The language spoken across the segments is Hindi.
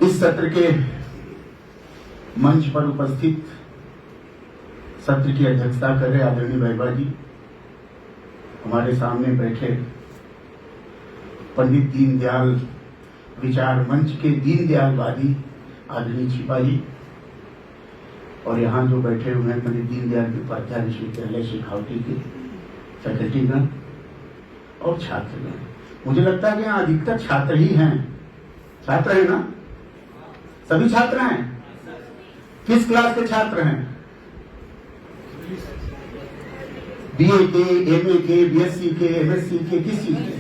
इस सत्र के मंच पर उपस्थित सत्र की अध्यक्षता कर रहे आदरणीय बैगवा जी, हमारे सामने बैठे पंडित दीनदयाल विचार मंच के दीनदयालवादी आदरणीय छिपा जी, और यहाँ जो बैठे हुए हैं पंडित दीनदयाल उपाध्याय विश्वविद्यालय शेखावटी के फैकल्टीगण और छात्रगण। मुझे लगता है कि यहाँ अधिकतर छात्र ही हैं। छात्र है ना? सभी छात्र हैं? किस क्लास के छात्र हैं? बीए के, एमए के, बीएससी के, एमएससी के, किस चीज के?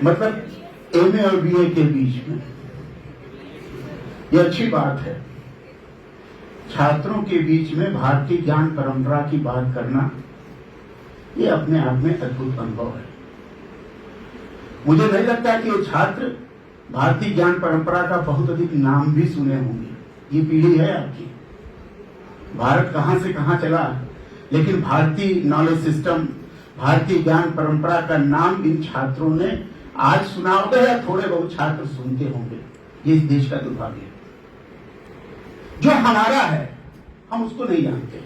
मतलब एमए और बीए के बीच में। यह अच्छी बात है। छात्रों के बीच में भारतीय ज्ञान परंपरा की बात करना, यह अपने आप में अद्भुत अनुभव है। मुझे नहीं लगता कि ये छात्र भारतीय ज्ञान परंपरा का बहुत अधिक नाम भी सुने होंगे। ये पीढ़ी है आपकी। भारत कहां से कहां चला, लेकिन भारतीय नॉलेज सिस्टम, भारतीय ज्ञान परंपरा का नाम इन छात्रों ने आज सुना होगा या थोड़े बहुत छात्र सुनते होंगे। ये इस देश का दुर्भाग्य है। जो हमारा है हम उसको नहीं जानते,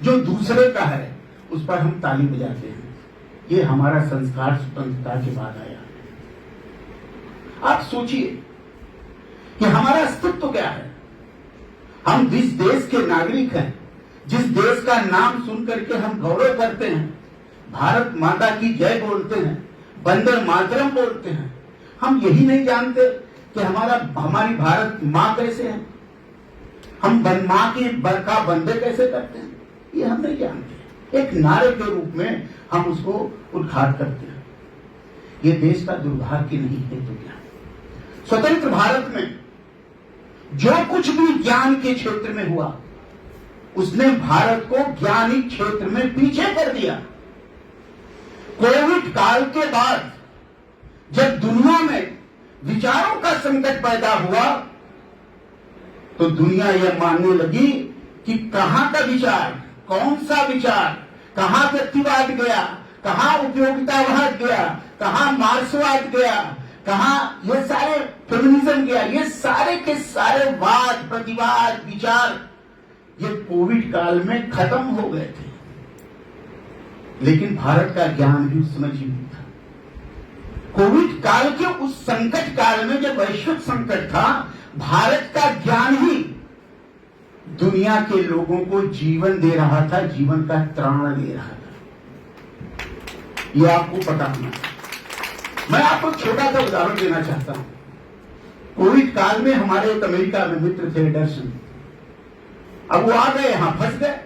जो दूसरे का है उस पर हम ताली बजाते हैं। ये हमारा संस्कार स्वतंत्रता के बाद आया। आप सोचिए कि हमारा अस्तित्व क्या है। हम जिस देश के नागरिक हैं, जिस देश का नाम सुन करके हम गौरव करते हैं, भारत माता की जय बोलते हैं, वंदे मातरम बोलते हैं, हम यही नहीं जानते कि हमारी भारत माँ कैसे है, हम माँ की बरखा वंदे कैसे करते हैं, ये हम नहीं जानते। एक नारे के रूप में हम उसको उद्घाट करते हैं। ये देश का दुर्भाग्य नहीं है तो क्या? स्वतंत्र भारत में जो कुछ भी ज्ञान के क्षेत्र में हुआ, उसने भारत को ज्ञानी क्षेत्र में पीछे कर दिया। कोविड काल के बाद जब दुनिया में विचारों का संकट पैदा हुआ, तो दुनिया यह मानने लगी कि कहां का विचार, कौन सा विचार, कहां व्यक्तिवाद गया, कहां उपयोगितावाद गया, कहां मार्क्सवाद गया, कहां ये सारे फेमिनिज्म गया, ये सारे के सारे वाद प्रतिवाद विचार ये कोविड काल में खत्म हो गए थे। लेकिन भारत का ज्ञान भी उस समय जीवित था। कोविड काल के उस संकट काल में जब वैश्विक संकट था, भारत का ज्ञान ही दुनिया के लोगों को जीवन दे रहा था, जीवन का त्राण दे रहा था। यह आपको पता होना। मैं आपको छोटा सा उदाहरण देना चाहता हूं। कोविड काल में हमारे एक अमेरिका में मित्र थे, एंडरसन। अब वो आ गए, यहां फंस गए,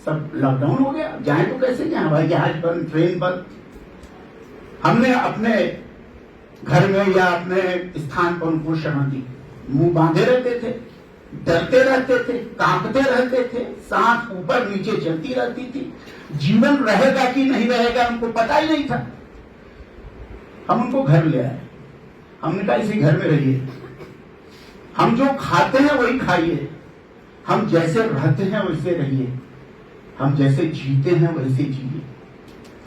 सब लॉकडाउन हो गया, जाए तो कैसे जाए, भाई जहाज बंद, ट्रेन बंद। हमने अपने घर में या अपने स्थान पर उनको शरण दी। मुंह बांधे रहते थे, डरते रहते थे, कांपते रहते थे, सांस ऊपर नीचे चलती रहती थी। जीवन रहेगा कि नहीं रहेगा उनको पता ही नहीं था। हम उनको घर ले आए। हमने कहा इसी घर में रहिए, हम जो खाते हैं वही खाइए, हम जैसे रहते हैं वैसे रहिए, हम जैसे जीते हैं वैसे जिए,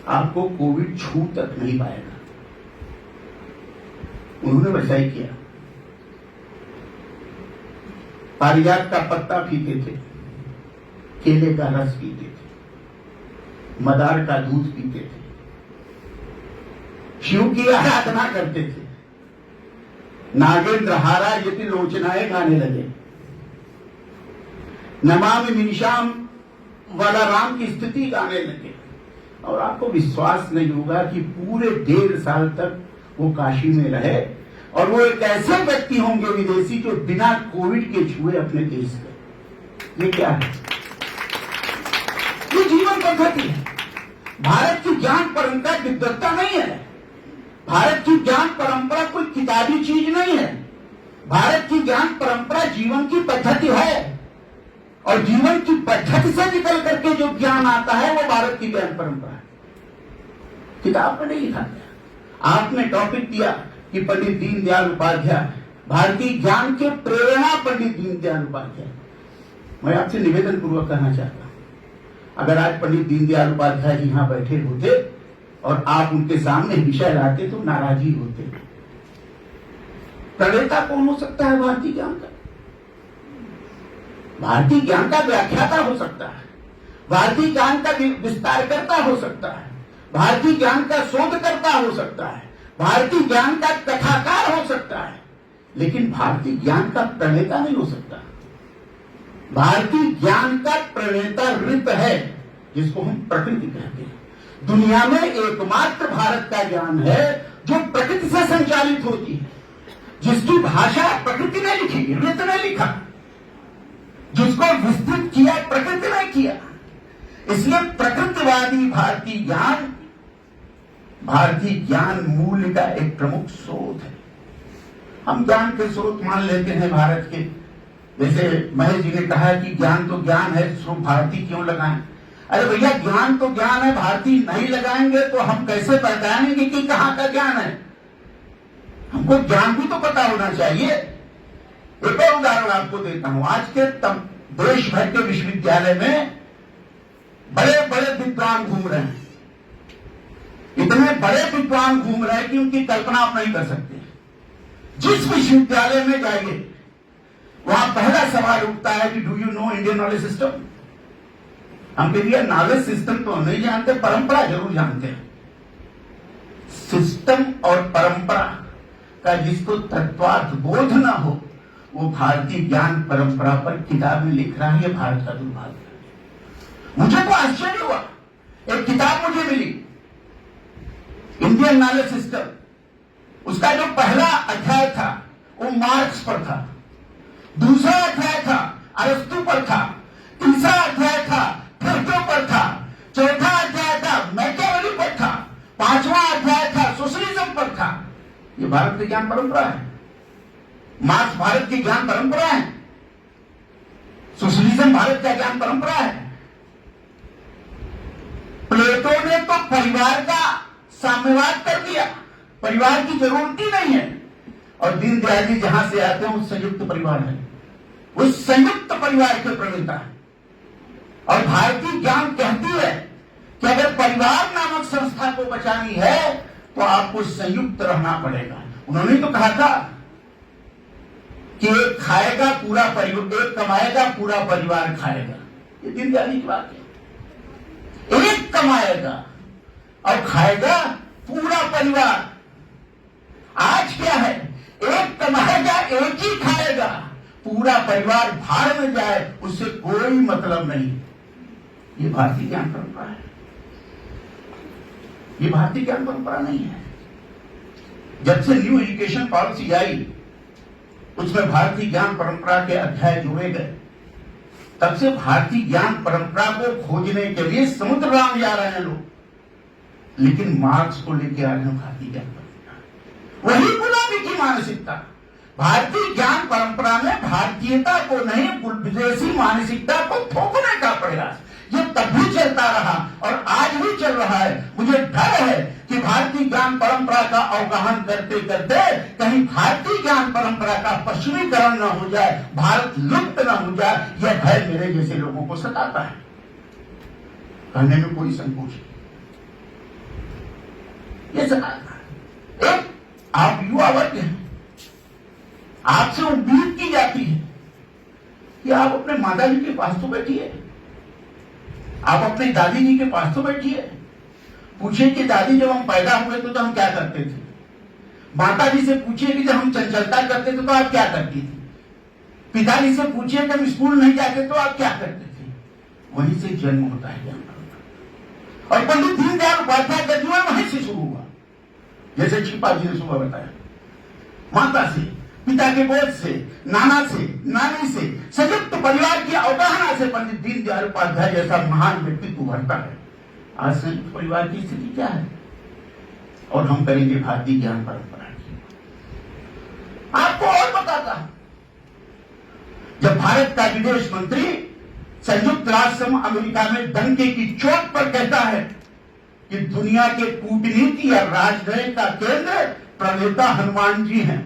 आपको कोविड छू तक नहीं पाएगा। उन्होंने वैसा ही किया। पारिजात का पत्ता पीते थे, केले का रस पीते थे, मदार का दूध पीते थे, शिव की आराधना करते थे, नागेंद्र हारा यति लोचनाएं गाने लगे, नमामि मीशाम वाला राम की स्थिति गाने लगे। और आपको विश्वास नहीं होगा कि पूरे 1.5 साल तक वो काशी में रहे, और वो एक ऐसे व्यक्ति होंगे विदेशी जो बिना कोविड के छुए अपने देश के। ये क्या है? ये जीवन पद्धति है। भारत की ज्ञान परंपरा विद्वत्ता नहीं है। भारत की ज्ञान परंपरा कोई किताबी चीज नहीं है। भारत की ज्ञान परंपरा जीवन की पद्धति है, और जीवन की पद्धति से निकल करके जो ज्ञान आता है वो भारत की ज्ञान परंपरा है। किताब में नहीं लिखा गया। आपने टॉपिक दिया कि पंडित दीनदयाल उपाध्याय, भारतीय ज्ञान के प्रेरणा पंडित दीनदयाल उपाध्याय। मैं आपसे निवेदन पूर्वक कहना चाहता हूं, अगर आज पंडित दीनदयाल उपाध्याय जी यहां बैठे होते और आप उनके सामने विषय लाते तो नाराजी होते। प्रणेता कौन हो सकता है भारतीय ज्ञान का? भारतीय ज्ञान का व्याख्याता हो सकता है, भारतीय ज्ञान का विस्तारकर्ता हो सकता है, भारतीय ज्ञान का शोधकर्ता हो सकता है, भारतीय ज्ञान का कथाकार हो सकता है, लेकिन भारतीय ज्ञान का प्रणेता नहीं हो सकता। भारतीय ज्ञान का प्रणेता ऋत है, जिसको हम प्रकृति कहते हैं। दुनिया में एकमात्र भारत का ज्ञान है जो प्रकृति से संचालित होती है, जिसकी भाषा प्रकृति ने लिखी, ऋत ने लिखा, जिसको विस्तृत किया प्रकृति ने किया। इसलिए प्रकृतिवादी भारतीय ज्ञान मूल्य का एक प्रमुख स्रोत है। हम ज्ञान के स्रोत मान लेते हैं भारत के, जैसे महेश जी ने कहा कि ज्ञान तो ज्ञान है, स्रोत भारतीय क्यों लगाएं? अरे भैया, ज्ञान तो ज्ञान है, भारतीय नहीं लगाएंगे तो हम कैसे पहचानेंगे कि कहां का ज्ञान है? हमको ज्ञान भी तो पता होना चाहिए। एक और उदाहरण आपको देता हूं। आज के देश भर के विश्वविद्यालय में बड़े बड़े विद्वान घूम रहे हैं, इतने बड़े विद्वान घूम रहे हैं कि उनकी कल्पना आप नहीं कर सकते। जिस विश्वविद्यालय में जाइए, वहां पहला सवाल उठता है कि do you know Indian knowledge system? हम कहिए नॉलेज सिस्टम तो नहीं जानते, परंपरा जरूर जानते हैं। सिस्टम और परंपरा का जिसको तत्वार्थ बोध ना हो, वो भारतीय ज्ञान परंपरा पर किताबें लिख रहा है। ये भारत का दुर्भाग्य है। मुझे तो आश्चर्य हुआ, एक किताब मुझे मिली, इंडियन नॉलेज सिस्टम। उसका जो पहला अध्याय था वो मार्क्स पर था, दूसरा अध्याय था अरस्तु पर था, तीसरा अध्याय था प्लेटो पर था, चौथा अध्याय था मैकियावेली पर था, पांचवा अध्याय था सोशलिज्म पर था। ये भारत की ज्ञान परंपरा है। मार्क्स भारत की ज्ञान परंपरा है, सोशलिज्म भारत का ज्ञान परंपरा है। प्लेटो ने तो परिवार का साम्यवाद कर दिया, परिवार की जरूरत ही नहीं है। और दीनदयाल जी जहां से आते हैं वो संयुक्त परिवार है, वो संयुक्त परिवार के प्रणेता है। और भारतीय ज्ञान कहती है कि अगर परिवार नामक संस्था को बचानी है तो आपको संयुक्त रहना पड़ेगा। उन्होंने तो कहा था कि एक खाएगा पूरा परिवार, एक कमाएगा पूरा परिवार खाएगा। ये दीनदयाल जी की बात है। एक कमाएगा और खाएगा पूरा परिवार। आज क्या है, एक कमाएगा एक ही खाएगा, पूरा परिवार भाड़ में जाए उससे कोई मतलब नहीं। ये भारतीय ज्ञान परंपरा है, ये भारतीय ज्ञान परंपरा नहीं है। जब से न्यू एजुकेशन पॉलिसी आई, उसमें भारतीय ज्ञान परंपरा के अध्याय जोड़े गए, तब से भारतीय ज्ञान परंपरा को खोजने के लिए समुद्र राम जा रहे हैं लोग, लेकिन मार्क्स को लेके आ रहे हैं भारतीय ज्ञान परंपरा। वही गुलामी की मानसिकता। भारतीय ज्ञान परंपरा में भारतीयता को नहीं, विदेशी मानसिकता को थोपने का प्रयास, ये तब भी चलता रहा और आज भी चल रहा है। मुझे डर है कि भारतीय ज्ञान परंपरा का अवगाहन करते करते कहीं भारतीय ज्ञान परंपरा का पश्चिमीकरण न हो जाए, भारत लुप्त न हो जाए। यह भय मेरे जैसे लोगों को सताता है, कहने में कोई संकोच नहीं, ये सताता है। एक आप युवा वर्ग हैं, आपसे उम्मीद की जाती है कि आप अपने माता जी के पास तो बैठिए, आप अपनी दादी जी के पास तो बैठिए, पूछिए कि दादी जब हम पैदा हुए तो हम क्या करते थे। माता जी से पूछिए कि जब हम चंचलता करते थे तो आप क्या करती थी। पिताजी से पूछिए कि हम स्कूल नहीं जाते तो आप क्या करते थे। वहीं से जन्म होता है ज्ञान परंपरा। और पंडित दीनदयाल उपाध्याय का जीवन वहीं से शुरू हुआ, जैसे छिपा जी ने सुबह बताया। माता से, पिता के गोद से, नाना से, नानी से, संयुक्त परिवार की अवगाहना से पंडित दीनदयाल उपाध्याय जैसा महान व्यक्तित्व उभरता है। आज संयुक्त परिवार की स्थिति क्या है? और हम करेंगे भारतीय ज्ञान परंपरा की। आपको और बताता, जब भारत का विदेश मंत्री संयुक्त राष्ट्र अमेरिका में डंके की चोट पर कहता है कि दुनिया के कूटनीति या राजनयिक का केंद्र प्रणेता हनुमान जी हैं,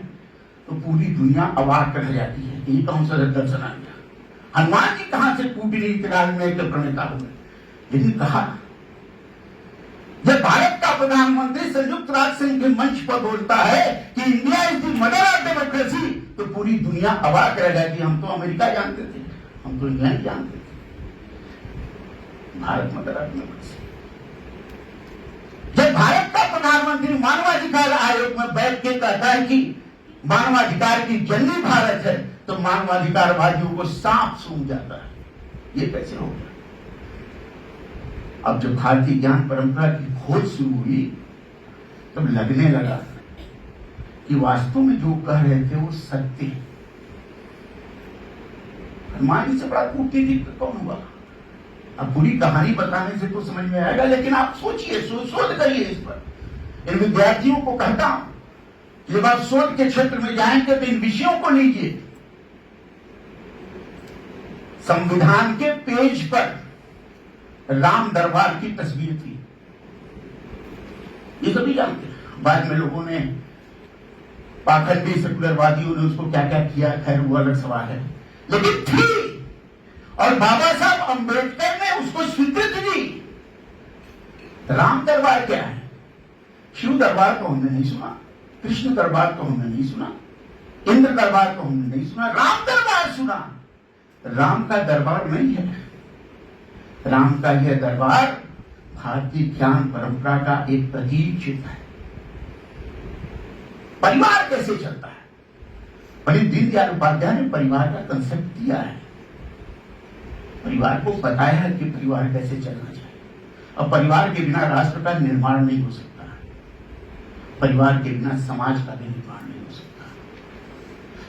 तो पूरी दुनिया अवाक रह जाती है। ये कौन सा दर्शन आ गया? हनुमान जी कहां से कूटनीति राजनयिक के प्रणेता हुए? लेकिन कहा जब भारत का प्रधानमंत्री संयुक्त राष्ट्र संघ के मंच पर बोलता है कि India is the mother of democracy, तो पूरी दुनिया अवाक रह जाती। हम तो अमेरिका जानते थे, हम तो इंग्लैंड जानते थे, भारत मदर ऑफ डेमोक्रेसी। जब भारत का प्रधानमंत्री मानवाधिकार आयोग में बैठ के कहता है कि मानवाधिकार की जननी भारत है, तो मानवाधिकारवादियों को सांप सूंघ जाता है। ये कैसे हो गया? अब जब भारतीय ज्ञान परंपरा की खोज शुरू हुई, तब लगने लगा कि वास्तव में जो कह रहे थे वो सत्य है। हनुमान जी से बड़ा कूटनीतिक कौन हुआ? अब पूरी कहानी बताने से तो समझ में आएगा, लेकिन आप सोचिए, शोध करिए इस पर। इन विद्यार्थियों को कहता हूं, जब आप शोध के क्षेत्र में जाएंगे तो इन विषयों को लीजिए। संविधान के पेज पर राम दरबार की तस्वीर थी, ये सभी जानते हैं। बाद में लोगों ने, पाखंडी सेकुलरवादियों ने उसको क्या क्या किया, खैर वो अलग सवाल है, लेकिन थी। और बाबा साहब अंबेडकर ने उसको स्वीकृति दी। राम दरबार क्या है? शिव दरबार तो हमने नहीं सुना, कृष्ण दरबार तो हमने नहीं सुना, इंद्र दरबार तो हमने नहीं सुना, राम दरबार सुना। राम का दरबार नहीं है। राम का यह दरबार भारतीय ज्ञान परंपरा का एक प्रतीक चिन्ह है। परिवार कैसे चलता है? पंडित दीनदयाल उपाध्याय ने परिवार का कंसेप्ट दिया है, परिवार को बताया है कि परिवार कैसे चलना चाहिए। अब परिवार के बिना राष्ट्र का निर्माण नहीं हो सकता, परिवार के बिना समाज का भी निर्माण नहीं हो सकता।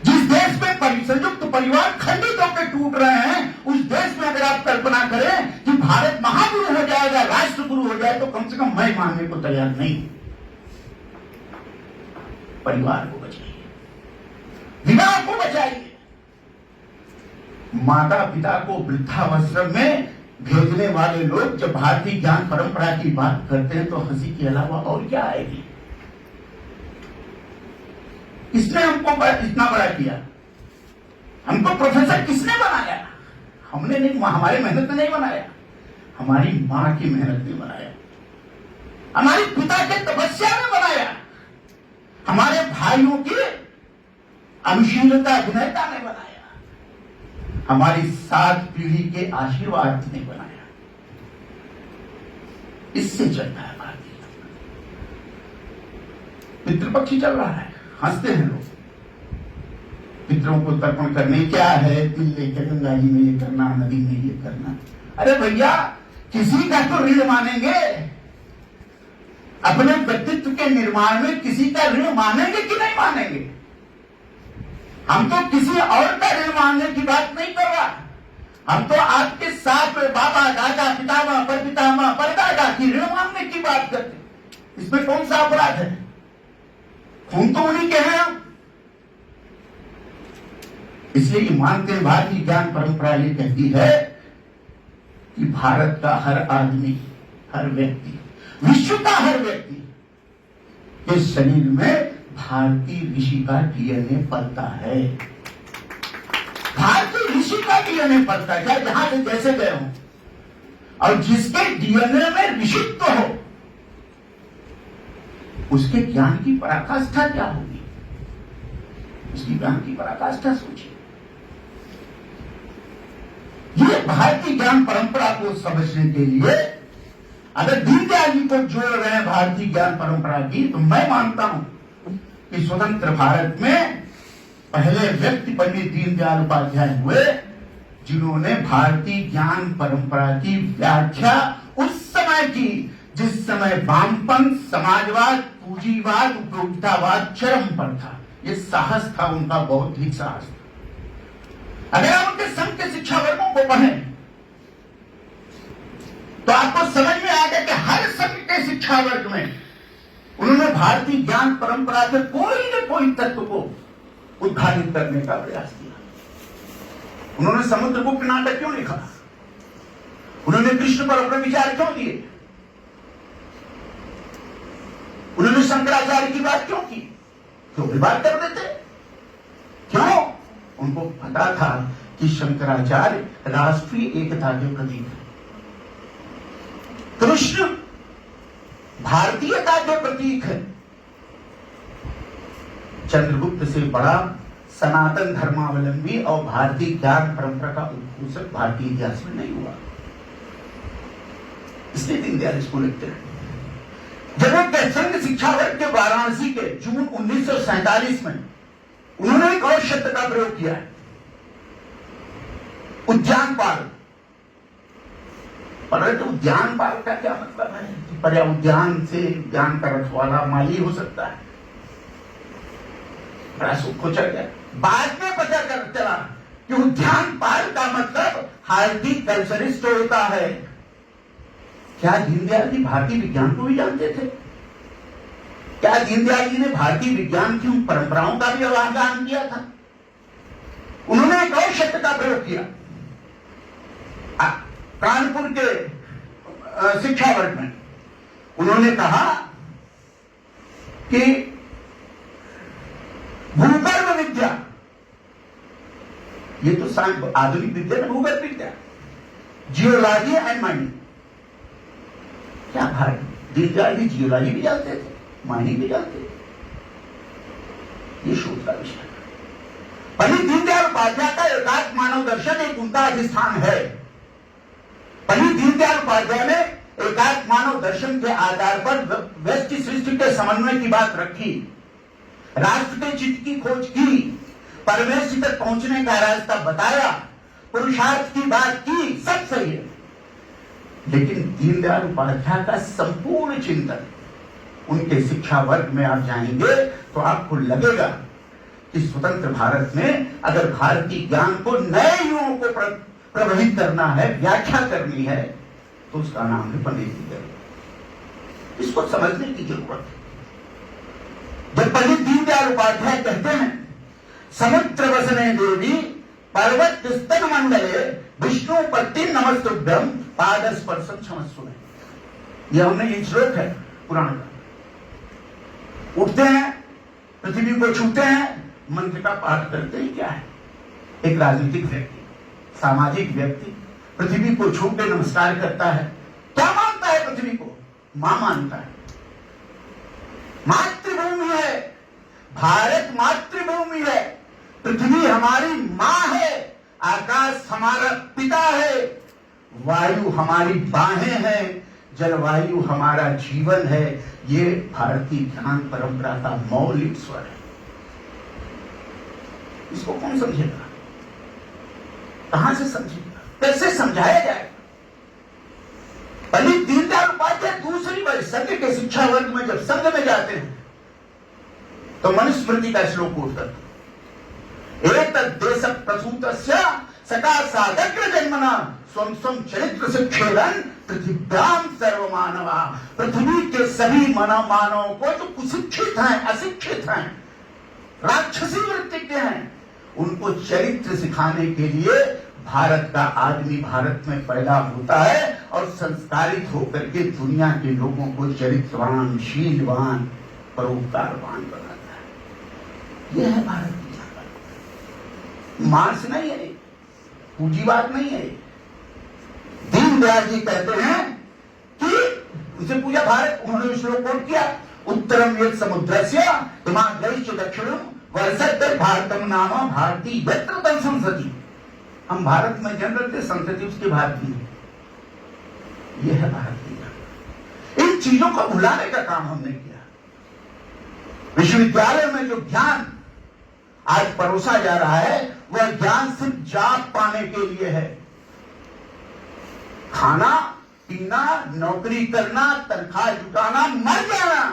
जिस देश में संयुक्त परिवार खंडित होकर टूट रहे हैं, उस देश में अगर आप कल्पना करें कि भारत महागुरु हो जाएगा, राष्ट्र गुरु हो जाए, तो कम से कम मैं मानने को तैयार नहीं। परिवार को बचाइए, विवाह को बचाइए। माता पिता को वृद्धाश्रम में भेजने वाले लोग जब भारतीय ज्ञान परंपरा की बात करते हैं तो हंसी के अलावा और क्या आएगी? किसने हमको इतना बड़ा किया? हमको प्रोफेसर किसने बनाया? हमने नहीं, हमारी मेहनत ने नहीं बनाया, हमारी मां की मेहनत ने बनाया, हमारे पिता के तपस्या ने बनाया, हमारे भाइयों की अनुशीलता विनयता ने बनाया, हमारी 7 पीढ़ी के आशीर्वाद ने बनाया। इससे चलता है भारतीय। पितृपक्षी चल रहा है, हंसते हैं लोग। पितरों को तर्पण करने क्या है, तिल लेकर गंगा जी में ये करना, नदी में ये करना। अरे भैया, किसी का तो ऋण मानेंगे, अपने व्यक्तित्व के निर्माण में किसी का ऋण मानेंगे कि नहीं मानेंगे? हम तो किसी और का ऋण मानने की बात नहीं कर रहा, हम तो आपके साथ बाबा दादा पितामह परपितामह परदादा की ऋण मानने की बात करते। इसमें कौन सा अपराध है? खून तो उन्हीं के हैं हम। इसलिए मानते हैं, भारतीय ज्ञान परंपरा ये कहती है कि भारत का हर आदमी, हर व्यक्ति, विश्व का हर व्यक्ति के शरीर में भारतीय ऋषि का डीएनए पलता है। भारतीय ऋषि का डीएनए पलता है, चाहे जहां से जैसे गए हो। और जिसके डीएनए में ऋषित्व हो, उसके ज्ञान की पराकाष्ठा क्या होगी? उसकी ज्ञान की पराकाष्ठा सोचिए। ये भारतीय ज्ञान परंपरा को समझने के लिए अगर दीनदयाल जी को जोड़ रहे हैं भारतीय ज्ञान परंपरा की, तो मैं मानता हूं कि स्वतंत्र भारत में पहले व्यक्ति पंडित दीनदयाल उपाध्याय हुए, जिन्होंने भारतीय ज्ञान परंपरा की व्याख्या उस समय की जिस समय वामपंथ, समाजवाद, पूंजीवाद, उपयोगितावाद चरम पर था। ये साहस था उनका, बौद्धिक साहस था। अगर आप उनके संघ के शिक्षा वर्गों को पढ़ें तो आपको समझ में आएगा कि हर संघ के शिक्षा वर्ग में उन्होंने भारतीय ज्ञान परंपरा से कोई न कोई तत्व को उद्घाटित करने का प्रयास किया। उन्होंने समुद्रगुप्त नाटक क्यों लिखा? उन्होंने कृष्ण पर अपने विचार क्यों दिए? उन्होंने शंकराचार्य की बात क्यों की? क्यों भी बात कर देते? क्यों? उनको पता था कि शंकराचार्य राष्ट्रीय एकता के प्रतीक है। कृष्ण भारतीयता जो प्रतीक है, चंद्रगुप्त से बड़ा सनातन धर्मावलंबी और भारतीय ज्ञान परंपरा का उत्कर्षक भारतीय इतिहास में नहीं हुआ। इसलिए दीनदयाल इसको लिखते हैं। जब एक संघ शिक्षा वर्ग के वाराणसी के जून 1947 में उन्होंने एक और शब्द का प्रयोग किया है, उद्यानपाल। परंतु उद्यानपाल का क्या मतलब है? पर्या उद्यान से उद्यान का रखवाला माली हो सकता है। बड़ा सुख हो चल गया। बाद में पता चला कि उद्यानपाल का मतलब हार्टिकल्चरिस्ट होता है। क्या दीनदयाल जी भारतीय विज्ञान को भी जानते थे? क्या दीनदयाल जी ने भारतीय विज्ञान की उन परंपराओं का भी अवगाहन किया था? उन्होंने एक और शब्द का प्रयोग किया कानपुर के शिक्षा वर्ग में। उन्होंने कहा कि भूगर्भ विद्या, ये तो आधुनिक विद्या में भूगर्भ विद्या, जियोलॉजी एंड माइनिंग। क्या भाई दीनदयाल जी जियोलॉजी भी जानते थे, माइनिंग भी जानते थे? ये शोध का विषय। पंडित दीनदयाल उपाध्याय का एकात्म मानव दर्शन एक उनका अधिष्ठान है। पंडित दीनदयाल उपाध्याय ने एकात्म मानव दर्शन के आधार पर व्यष्टि सृष्टि के समन्वय की बात रखी, राष्ट्र के चित्त की खोज की, परमेश तक पहुंचने का रास्ता बताया, पुरुषार्थ की बात की, सब सही है। लेकिन दीनदयाल उपाध्याय का संपूर्ण चिंतन, उनके शिक्षा वर्ग में आप जाएंगे तो आपको लगेगा कि स्वतंत्र भारत में अगर भारतीय ज्ञान को नए युगों को प्रभावित करना है, व्याख्या करनी है, तो उसका नाम है पंडित दीनदयाल। इसको समझने की जरूरत है। जब पंडित दीनदयाल उपाध्याय कहते हैं समुद्र वसने देवी पर्वत स्तन मंडले विष्णु पत्ति नमस्तुभ्यम पाद स्पर्शम क्षमस्व, यह हमने ये श्लोक है पुराण का। उठते हैं, पृथ्वी को छूते हैं, मंत्र का पाठ करते ही क्या है? एक राजनीतिक व्यक्ति, सामाजिक व्यक्ति पृथ्वी को छू के नमस्कार करता है। क्या मानता है? पृथ्वी को मां मानता है, मातृभूमि है, भारत मातृभूमि है, पृथ्वी हमारी मां है, आकाश हमारा पिता है, वायु हमारी बाहें हैं, जलवायु हमारा जीवन है। ये भारतीय ज्ञान परंपरा का मौलिक स्वर है। इसको कौन समझेगा? कहां से समझेगा? कैसे समझाया जाएगा? पंडित दीनदयाल उपाध्याय दूसरी बार संघ के शिक्षा वर्ग में जब संघ में जाते हैं तो मनुस्मृति का श्लोक उठता एक देश प्रसूतस्य सका साधग्र जन्मना स्वम स्वम चरित्र शिक्षेरन पृथ्व्याम सर्वमानवा। पृथ्वी के सभी मानवों को जो कुशिक्षित हैं, अशिक्षित हैं, राक्षसी वृत्ति के हैं, उनको चरित्र सिखाने के लिए भारत का आदमी भारत में पैदा होता है और संस्कारित होकर के दुनिया के लोगों को चरित्रवान, शीलवान, परोपकारवान बनाता है। यह है भारत की ताकत। मार्क्स नहीं है, पूंजीवाद नहीं है। दीनदयाल जी कहते हैं कि उसे पूजा भारत, उन्होंने श्लोक कोट किया, उत्तरम यत् समुद्रस्य हिमालयश्च दक्षिणम वर्षद् भारतम नाम भारती यत्र तम संसति। हम भारत में जन्म लेते, संसति उसके भारतीय है। यह है भारतीय। इन चीजों को भुलाने का काम हमने किया। विश्वविद्यालय में जो ज्ञान आज परोसा जा रहा है वह ज्ञान सिर्फ जाप पाने के लिए है। खाना पीना, नौकरी करना, तनख्वाह जुटाना, मर जाना।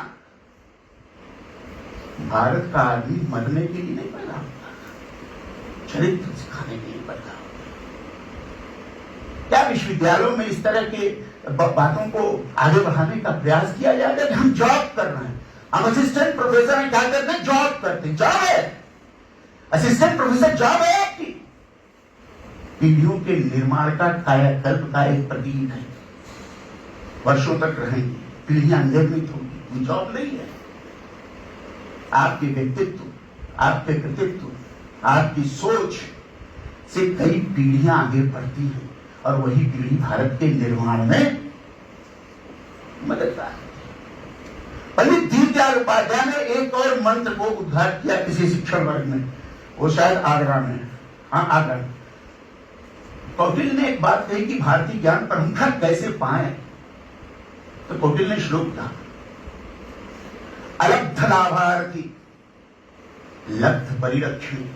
भारत का आदमी मरने के लिए नहीं पैदा होता, चरित्र सिखाने के लिए पैदा होता। क्या विश्वविद्यालयों में इस तरह के बातों को आगे बढ़ाने का प्रयास किया जाएगा कि हम जॉब कर रहे हैं, हम असिस्टेंट प्रोफेसर हैं, क्या करते हैं? जॉब करते हैं। जॉब है, असिस्टेंट प्रोफेसर जॉब है आपकी। पीढ़ियों के निर्माण का कायाकल्प का एक प्रतीक है। वर्षों तक रहेंगे, पीढ़ियां निर्मित होगी, जॉब नहीं है। आपके व्यक्तित्व, आपके कृतित्व, आपकी सोच से कई पीढ़ियां आगे बढ़ती हैं और वही पीढ़ी भारत के निर्माण में मददगार है। पंडित दीनदयाल उपाध्याय ने एक और मंत्र को उद्घाट किया किसी शिक्षण वर्ग में, वो शायद आगरा में, हाँ आगरा में। कौटिल्य ने एक बात कही कि भारतीय ज्ञान परंपरा कैसे पाए, तो कौटिल्य ने श्लोक कहा, अलब्ध लाभार्थी लब्ध परिरक्षणी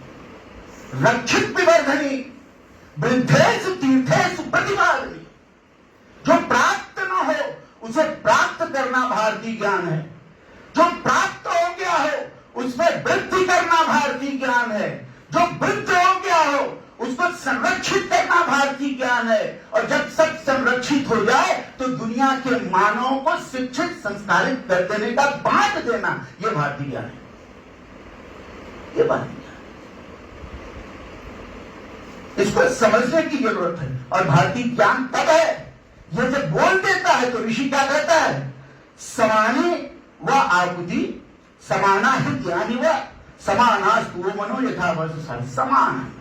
रक्षित विवर्धनी वृद्धेषु तीर्थेषु प्रतिपादनी। जो प्राप्त न हो उसे प्राप्त करना भारतीय ज्ञान है, जो प्राप्त हो गया हो उसमें वृद्धि करना भारतीय ज्ञान है, जो वृद्ध हो गया हो उसको संरक्षित करना भारतीय ज्ञान है। और जब सब संरक्षित हो जाए तो दुनिया के मानवों को शिक्षित संस्कारित कर देने का बांट देना, यह भारतीय ज्ञान है, ये भारतीय ज्ञान। इसको समझने की जरूरत है। और भारतीय ज्ञान तब है, यह जब बोल देता है तो ऋषि क्या कहता है, समाने व आहुति समाना ही ज्ञानी व समानास्तु मनो यथावत। समान,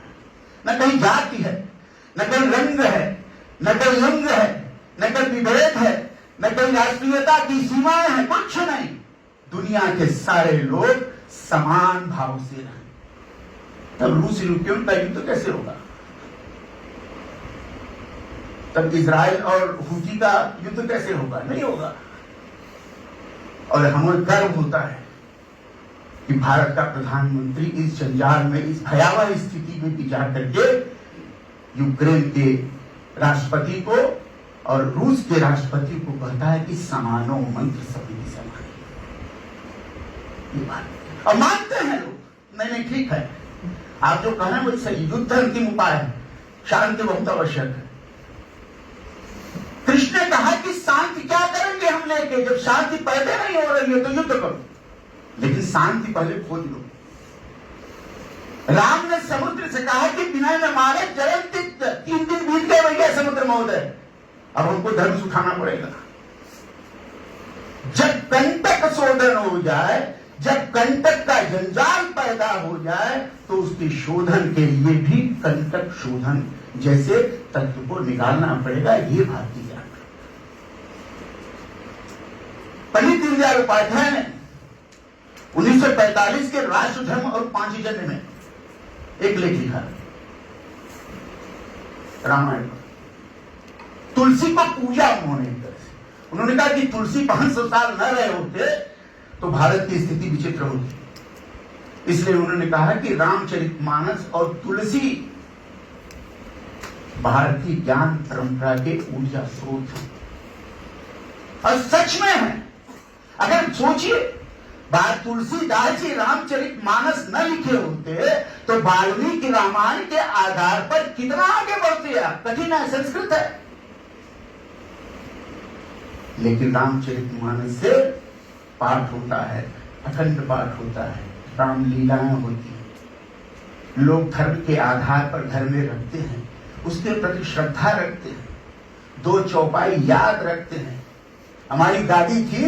न कहीं जाति है, न कहीं रंग है, न कहीं लिंग है, न कहीं विभेद है, न कहीं राष्ट्रीयता की सीमाएं हैं, कुछ नहीं। दुनिया के सारे लोग समान भाव से रहें। तब रूस यूक्रेन का युद्ध कैसे होगा, तब इजराइल और हूती का युद्ध कैसे होगा, नहीं होगा। और हमें गर्व होता है कि भारत का प्रधानमंत्री इस जंजाल में, इस भयावह स्थिति में विचार करके यूक्रेन के राष्ट्रपति को और रूस के राष्ट्रपति को कहता है कि समानो मंत्र सभी समान। ये बात और मानते हैं लोग, नहीं नहीं ठीक है, आप जो कह रहे हैं वो सही, युद्ध अंतिम उपाय है, शांति बहुत आवश्यक है। कृष्ण ने कहा कि शांति क्या करेंगे हम लेके, जब शांति पैदा नहीं हो रही है तो युद्ध करो, लेकिन शांति पहले खोज लो। राम ने समुद्र से कहा कि बिना में मारे जलन 3 दिन बीत गए भैया समुद्र महोदय, अब हमको धर्म से उठाना पड़ेगा। जब कंटक शोधन हो जाए, जब कंटक का जंजाल पैदा हो जाए तो उसके शोधन के लिए भी कंटक शोधन जैसे तत्व को निकालना पड़ेगा। ये भारतीय ज्ञान है। पंडित दीनदयाल उपाध्याय ने 1945 के राष्ट्र धर्म और पांचजन्य में एक लेख लिखा, रामायण पर। तुलसी को पूजा उन्होंने एक तरह से, उन्होंने कहा कि तुलसी 500 साल न रहे होते तो भारत की स्थिति विचित्र होती। इसलिए उन्होंने कहा कि रामचरितमानस और तुलसी भारतीय ज्ञान परंपरा के ऊर्जा स्रोत हैं। और सच में है, अगर सोचिए, बात तुलसीदास जी रामचरितमानस न लिखे होते तो वाल्मीकि रामायण के आधार पर कितना आगे बढ़ते आप। कठिन है, संस्कृत है, लेकिन रामचरितमानस से पाठ होता है, अखंड पाठ होता है, रामलीलाएं होती हैं, लोग धर्म के आधार पर घर में रखते हैं, उसके प्रति श्रद्धा रखते हैं, 2 चौपाई याद रखते हैं। हमारी दादी थी,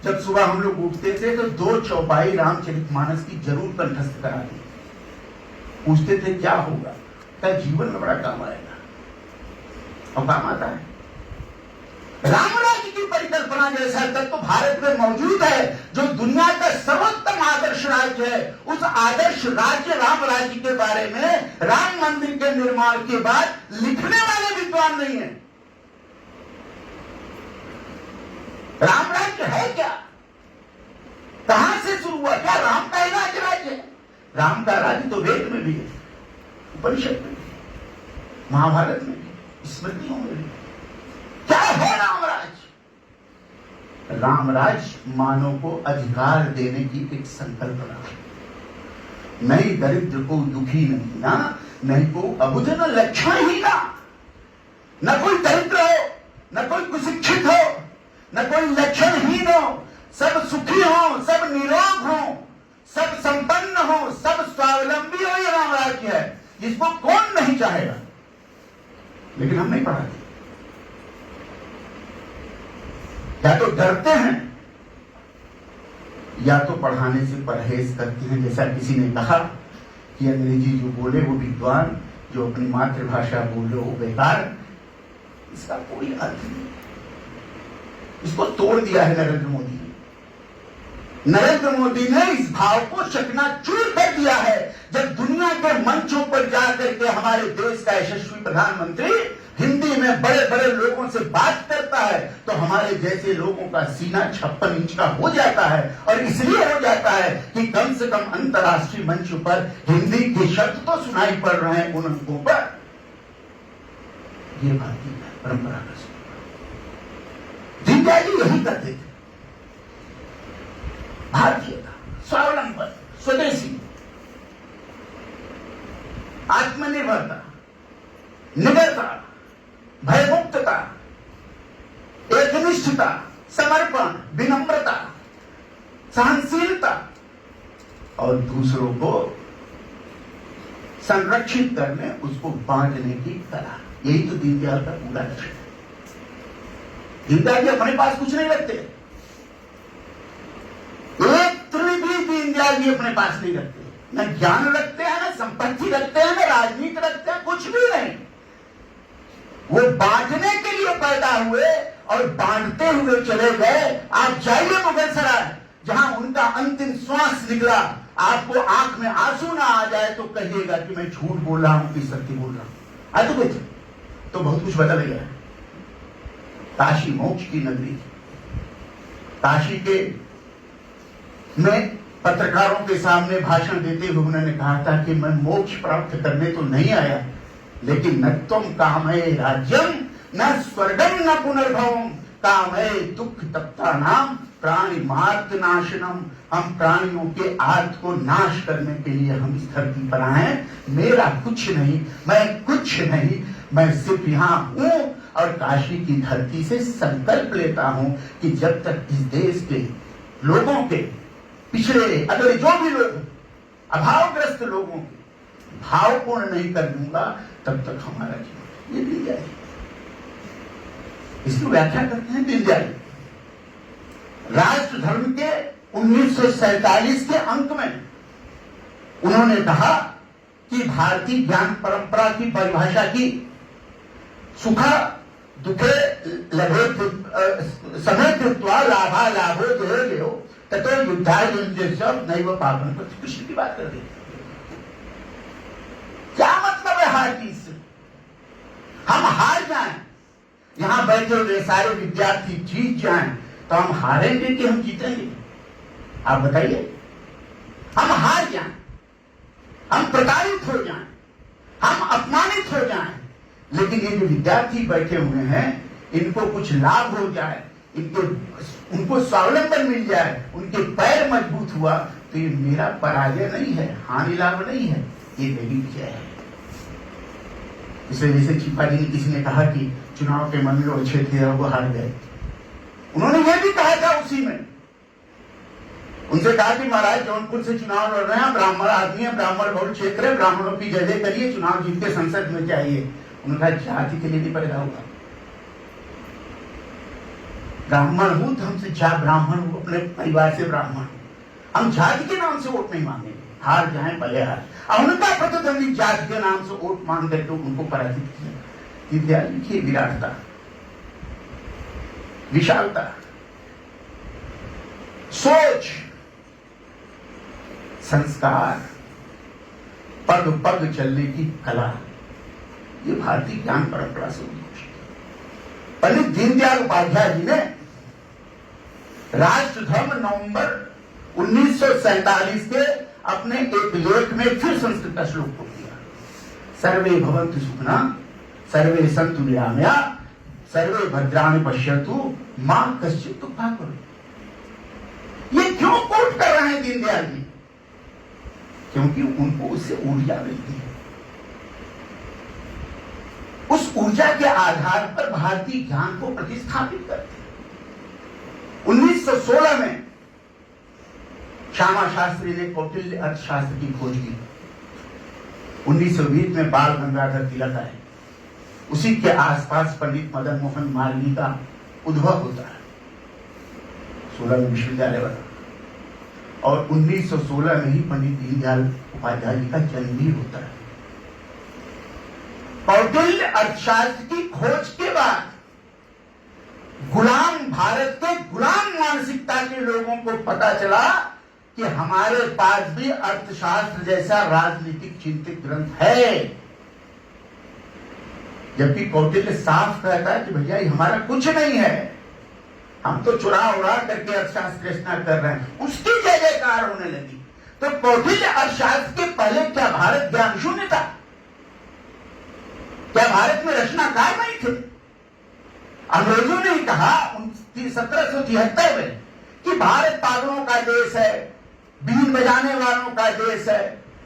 जब सुबह हम लोग उठते थे तो 2 चौपाई रामचरितमानस की जरूर कंठस्थ कराती। पूछते थे क्या होगा, क्या जीवन में बड़ा काम आएगा, और काम आता है। रामराज्य की परिकल्पना जैसा तत्व भारत में मौजूद है, जो दुनिया का सर्वोत्तम आदर्श राज्य है। उस आदर्श राज्य राम राज्य के बारे में राम मंदिर के निर्माण के बाद लिखने वाले विद्वान नहीं है। राम राज्य है क्या, कहां से शुरू हुआ, क्या राम का राज्य है? राम का राज्य तो वेद में भी है, उपनिषद में भी, महाभारत में भी, स्मृतियों में भी। क्या है रामराज? रामराज मानव को अधिकार देने की एक संकल्पना है। नहीं दरिद्र को दुखी नहीं ना, नहीं को अबुझ न लक्षण ही ना, न कोई दरिद्र हो, न कोई कुशिक्षित हो, न कोई लक्षणहीन हो, सब सुखी हो, सब निरोग हो, सब संपन्न हो, सब स्वावलंबी हो। ये रामराज्य है, जिसको कौन नहीं चाहेगा, लेकिन हम नहीं पढ़ाते। या तो डरते हैं या तो पढ़ाने से परहेज करते हैं। जैसा किसी ने कहा कि अंग्रेजी जो बोले वो विद्वान, जो अपनी मातृभाषा बोले वो बेकार। इसका कोई अर्थ नहीं, इसको तोड़ दिया है नरेंद्र मोदी ने। नरेंद्र मोदी ने इस भाव को चकनाचूर कर दिया है। जब दुनिया के मंचों पर जाकर के हमारे देश का यशस्वी प्रधानमंत्री हिंदी में बड़े बड़े लोगों से बात करता है तो हमारे जैसे लोगों का सीना 56 इंच का हो जाता है। और इसलिए हो जाता है कि कम से कम अंतर्राष्ट्रीय मंच पर हिंदी के शब्द तो सुनाई पड़ रहे हैं उन अंकों पर। ये भारतीय परंपरा का दीनदयाल जी यही करते थे। भारतीयता, स्वावलंबन, स्वदेशी, आत्मनिर्भरता, निडरता, भयमुक्तता, एकनिष्ठता, समर्पण, विनम्रता, सहनशीलता और दूसरों को संरक्षित करने, उसको बांटने की कला। यही तो दीनदयाल का पूरा लक्ष्य है। दीनदयाल जी अपने पास कुछ नहीं रखते, एक त्रुटि भी दीनदयाल जी अपने पास नहीं रखते। न ज्ञान रखते हैं, न संपत्ति रखते हैं, न राजनीति रखते हैं, कुछ भी नहीं। वो बांटने के लिए पैदा हुए और बांटते हुए चले गए। आप जाइए मुगलसराय, जहां उनका अंतिम श्वास निकला, आपको आंख में आंसू ना आ जाए तो कहिएगा कि मैं झूठ बोल रहा हूं कि सत्य बोल रहा हूं। आज तो कुछ तो बहुत कुछ बदल गया है। काशी मोक्ष की नगरी थी। काशी के में पत्रकारों के सामने भाषण देते हुए उन्होंने कहा था कि मैं मोक्ष प्राप्त करने तो नहीं आया, लेकिन न तुम कामये राज्यम न स्वर्गम न पुनर्भवम कामये दुख तप्ता नाम प्राणी मार्ग नाशनम। हम प्राणियों के आर्त को नाश करने के लिए हम इस धरती पर आए। मेरा कुछ नहीं, मैं कुछ नहीं, मैं सिर्फ यहाँ हूं और काशी की धरती से संकल्प लेता हूं कि जब तक इस देश के लोगों के पिछड़े अगर जो भी लोग अभावग्रस्त लोगों के भाव पूर्ण नहीं कर दूंगा तब तक हमारा जीवन। ये दीनदयाल इसकी व्याख्या करते हैं दीनदयाल राष्ट्र धर्म के 1947 के अंक में। उन्होंने कहा कि भारतीय ज्ञान परंपरा की परिभाषा की सुखा दुखे लभे समय कृत्वा लाभा लाभो देहो ततो युद्धाय नैव पापम। कृष्ण की बात कर रही। क्या मतलब है हार की? इससे हम हार जाएं, यहां बैठे हुए सारे विद्यार्थी जीत जाएं तो हम हारेंगे कि हम जीतेंगे? आप बताइए। हम हार जाएं, हम प्रताड़ित हो जाएं, हम अपमानित हो जाएं, लेकिन ये जो विद्यार्थी बैठे हुए हैं इनको कुछ लाभ हो जाए, उनको स्वावलंबन मिल जाए, उनके पैर मजबूत हुआ तो ये मेरा पराजय नहीं है, हानि लाभ नहीं है, ये मेरी विजय है। इसलिए जैसे चिप्पा जी ने किसी ने कहा कि चुनाव के मन में वो अच्छे थे और वो हार गए, उन्होंने ये भी कहा था उसी में। उनसे कहा कि महाराज जौनपुर से चुनाव लड़ रहे हैं, ब्राह्मण आदमी है, ब्राह्मण बहुल क्षेत्र है, ब्राह्मणों की जय जय करिए, चुनाव जीत के संसद में चाहिए। उन्होंने कहा जाति के लिए नहीं पैदा हुआ, ब्राह्मण हूं तो हमसे ब्राह्मण हूं, अपने परिवार से ब्राह्मण, हम जाति के नाम से वोट नहीं मांगेंगे, हार जाए भले हार। उनका प्रतिद्वंदी जाति के नाम से वोट मांग करके उनको पराजित किया। दीनदयाल की विराटता, विशालता, सोच, संस्कार, पग पग चलने की कला, ये भारतीय ज्ञान परंपरा से उद्घोषित। पंडित दीनदयाल उपाध्याय जी ने राष्ट्र धर्म नवंबर 1947 के अपने एक लेख में फिर संस्कृत का श्लोक बोल दिया। सर्वे भवन्तु सुखिनः, सर्वे सन्तु निरामया, सर्वे भद्राणि पश्यन्तु मां कश्चित् दुःखभाग् भवेत्। ये क्यों कोट कर रहे हैं दीनदयाल जी? क्योंकि उनको उससे ऊर्जा मिलती है। उस ऊर्जा के आधार पर भारतीय ज्ञान को प्रतिस्थापित करते हैं। 1916 में श्यामा शास्त्री ने कौटिल्य अर्थशास्त्र की खोज की। 1920 में बाल गंगाधर तिलक आए। उसी के आसपास पंडित मदन मोहन मालवीय का उद्भव होता है, 16 में विश्वविद्यालय बना और 1916 में ही पंडित दीनदयाल उपाध्याय जी का जन्म भी होता है। कौटिल्य अर्थशास्त्र की खोज के बाद गुलाम भारत के गुलाम मानसिकता के लोगों को पता चला कि हमारे पास भी अर्थशास्त्र जैसा राजनीतिक चिंतित ग्रंथ है। जबकि कौटिल्य साफ कहता है कि भैया ये हमारा कुछ नहीं है, हम तो चुरा उड़ा करके अर्थशास्त्र रचना कर रहे हैं। उसकी जय जयकार होने लगी। तो कौटिल्य अर्थशास्त्र के पहले क्या भारत ज्ञान शून्य था? क्या भारत में रचनाकार नहीं थे? अंग्रेजों ने कहा 1773 में कि भारत पागलों का देश है, बीन बजाने वालों का देश है,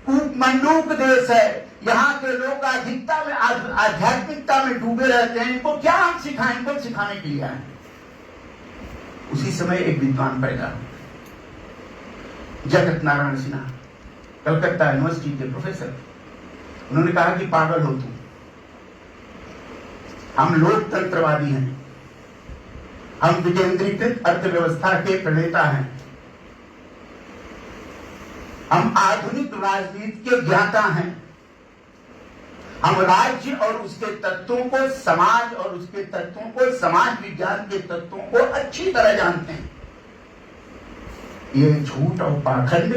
कूप मंडूक देश है, यहाँ के लोग अधिकता में आध्यात्मिकता में डूबे रहते हैं, इनको क्या हम सिखाएं? इनको सिखाने के लिए आए। उसी समय एक विद्वान पैदा हुए, जगत नारायण सिन्हा, कलकत्ता यूनिवर्सिटी के प्रोफेसर। उन्होंने कहा कि पागल हो तुम, हम लोकतंत्रवादी हैं, हम विकेंद्रीकृत अर्थव्यवस्था के प्रणेता हैं, हम आधुनिक राजनीति के ज्ञाता हैं, हम राज्य और उसके तत्वों को, समाज और उसके तत्वों को, समाज विज्ञान के तत्वों को अच्छी तरह जानते हैं। ये झूठ और पाखंड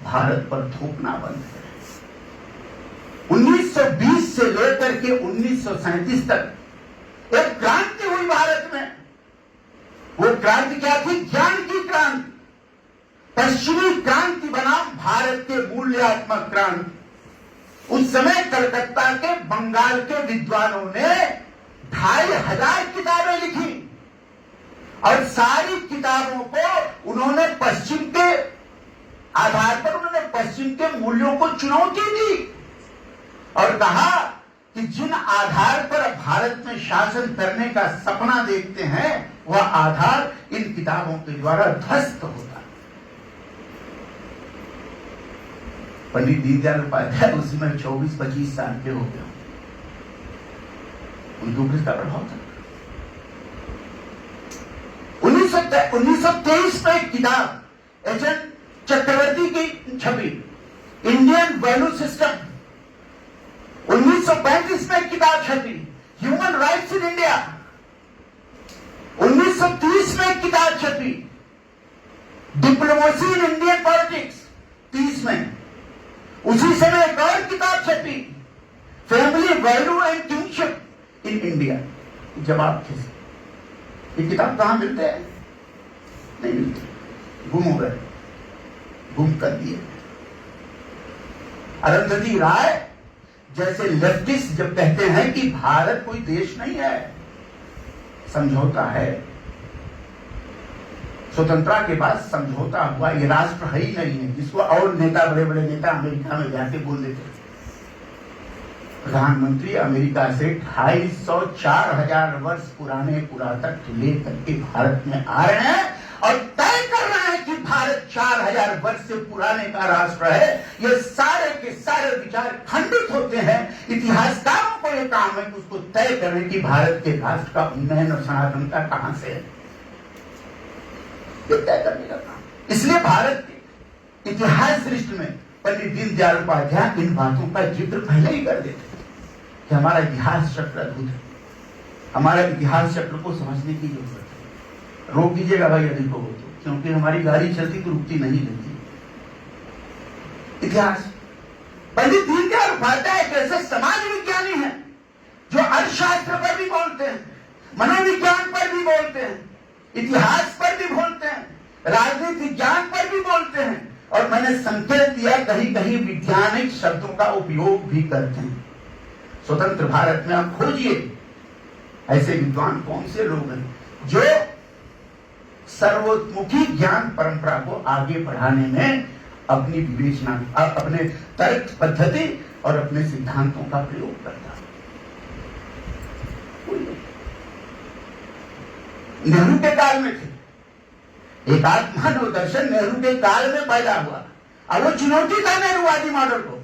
भारत पर थोपना बंद है। 1920 से लेकर के 1937 तक एक क्रांति हुई भारत में। वो क्रांति क्या थी? ज्ञान की क्रांति। पश्चिमी क्रांति बनाम भारत के मूल्यात्मक क्रांति। उस समय कलकत्ता के, बंगाल के विद्वानों ने 2500 किताबें लिखी और सारी किताबों को उन्होंने पश्चिम के आधार पर, उन्होंने पश्चिम के मूल्यों को चुनौती दी और कहा कि जिन आधार पर भारत में शासन करने का सपना देखते हैं वह आधार इन किताबों के द्वारा ध्वस्त होता। पंडित दीनदयाल उपाध्याय उस समय 24-25 साल के हो गए, उनके ऊपर इसका प्रभाव था। 1923 में एक किताब एच.एन. चक्रवर्ती की छपी, इंडियन वैल्यू सिस्टम। 1935 में एक किताब छपी, ह्यूमन राइट्स इन इंडिया। 1930 में एक किताब छपी, डिप्लोमेसी इन इंडियन पॉलिटिक्स। 30 में उसी समय एक और किताब छपी, family value and kingship in India. जवाब थे, ये किताब कहां मिलते हैं? नहीं मिलते, गुम हो गए, गुम कर दिए। अरुंधति राय जैसे लेफ्टिस्ट जब कहते हैं कि भारत कोई देश नहीं है, समझौता है, स्वतंत्रता के बाद समझौता हुआ, ये राष्ट्र है ही नहीं है, जिसको और नेता, बड़े बड़े नेता अमेरिका में जाके बोल देते। प्रधानमंत्री अमेरिका से 250-4,000 वर्ष पुराने पुरातत्व लेकर के भारत में आ रहे हैं और तय कर रहे हैं कि भारत 4,000 वर्ष से पुराने का राष्ट्र है। ये सारे के सारे विचार खंडित होते हैं। इतिहासकारों को यह काम है कि उसको तय करें कि भारत के राष्ट्र का उन्नयन और सनातनता कहां से है, ये तय करने का काम। इसलिए भारत के इतिहास दृष्टि में पंडित दीनदयाल उपाध्याय इन बातों का जिक्र पहले ही कर देते कि हमारा इतिहास चक्र अद्भुत है, हमारा इतिहास चक्र को समझने की जरूरत है। रोक दीजिएगा भाई यदि को, क्योंकि हमारी गाड़ी चलती तो रुकती नहीं रहती। इतिहास, पंडित दीनदयाल उपाध्याय एक ऐसे समाज विज्ञानी हैं जो अर्थशास्त्र पर भी बोलते हैं, मनोविज्ञान पर भी बोलते हैं, इतिहास पर भी बोलते हैं, राजनीतिक ज्ञान पर भी बोलते हैं और मैंने संकेत दिया कहीं कहीं वैज्ञानिक शब्दों का उपयोग भी करते हैं। स्वतंत्र भारत में आप खोजिए ऐसे विद्वान कौन से लोग हैं जो सर्वोत्मुखी ज्ञान परंपरा को आगे बढ़ाने में अपनी विवेचना, अपने तर्क पद्धति और अपने सिद्धांतों का प्रयोग करता है। नेहरू के काल में थे, एक आत्मानव दर्शन नेहरू के काल में पैदा हुआ और वो चुनौती था नेहरूवादी मॉडल को।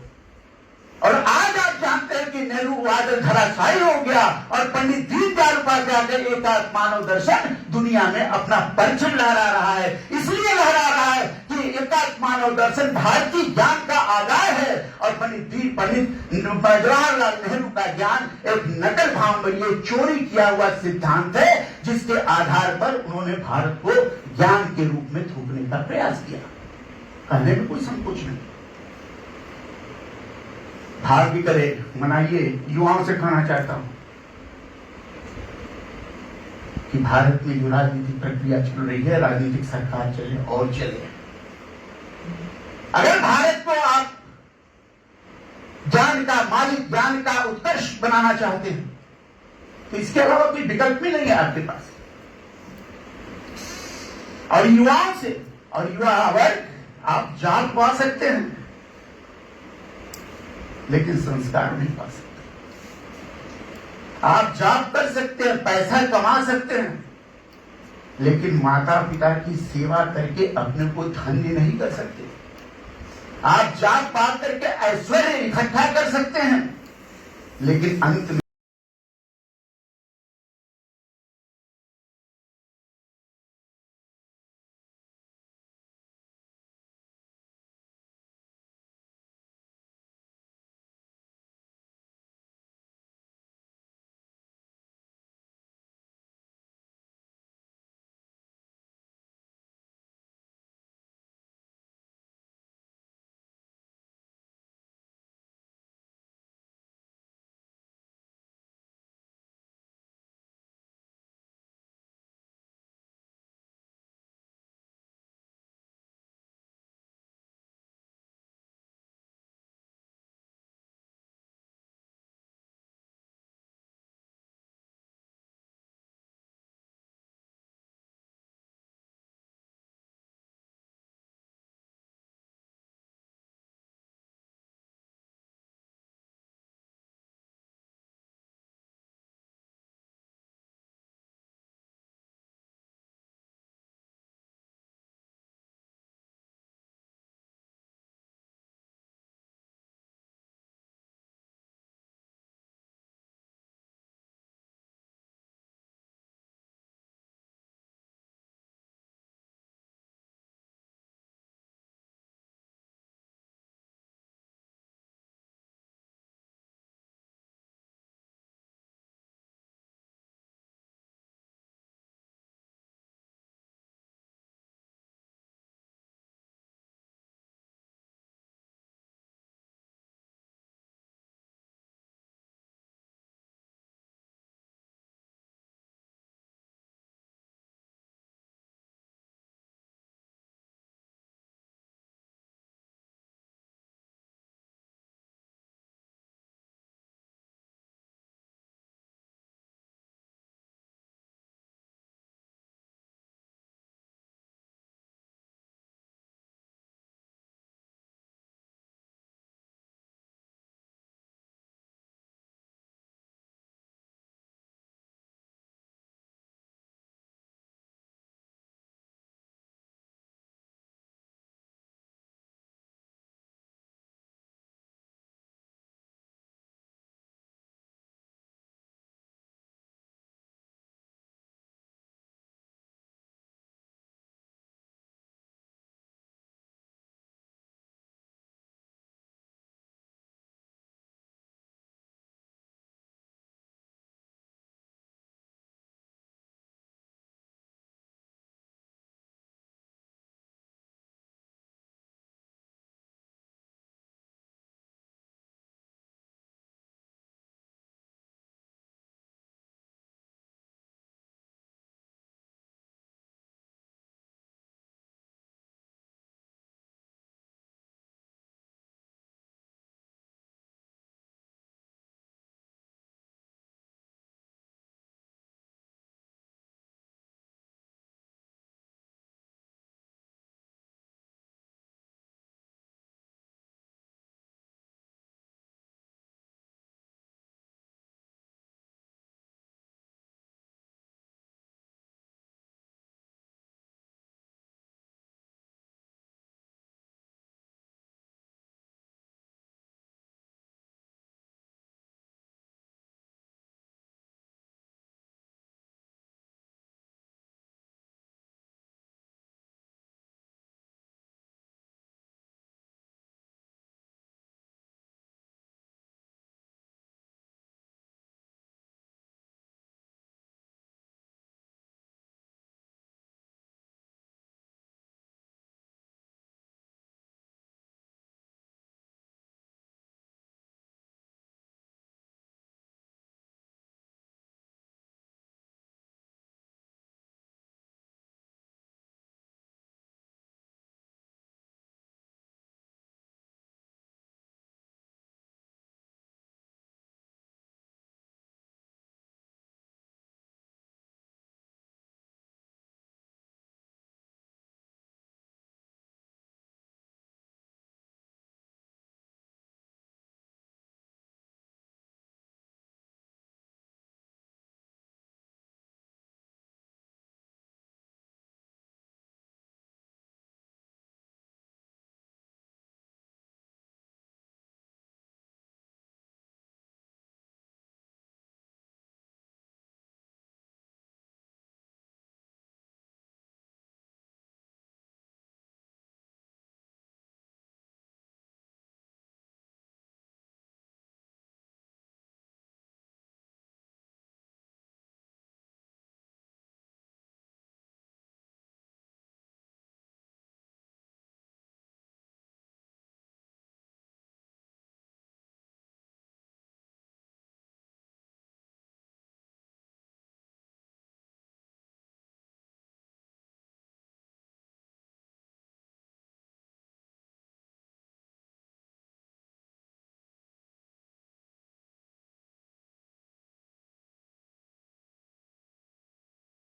और आज आप जानते करके नेहरू वादल धराशायी हो गया और पंडित दीनदयाल उपाध्याय का एकात्म मानव दर्शन दुनिया में अपना परचम लहरा रहा है। इसलिए लहरा रहा है कि एकात्म मानव दर्शन भारतीय ज्ञान का आधार है और पंडित जवाहरलाल नेहरू का ज्ञान एक नकल भावमय चोरी किया हुआ सिद्धांत है, जिसके आधार पर उन्होंने भारत को ज्ञान के रूप में थोपने का प्रयास किया। कहने में कोई संकोच नहीं। भाग्य करे, मनाइए। युवाओं से कहना चाहता हूं कि भारत में जो राजनीतिक प्रक्रिया चल रही है, राजनीतिक सरकार चले और चले। अगर भारत को आप ज्ञान का मालिक, ज्ञान का उत्कर्ष बनाना चाहते हैं तो इसके अलावा कोई विकल्प भी नहीं है आपके पास। और युवाओं से और युवा वर्ग आप जान पा सकते हैं लेकिन संस्कार नहीं पा सकते। आप जॉब कर सकते हैं, पैसा कमा सकते हैं, लेकिन माता पिता की सेवा करके अपने को धन्य नहीं कर सकते। आप जॉब पा करके ऐश्वर्य इकट्ठा कर सकते हैं, लेकिन अंत में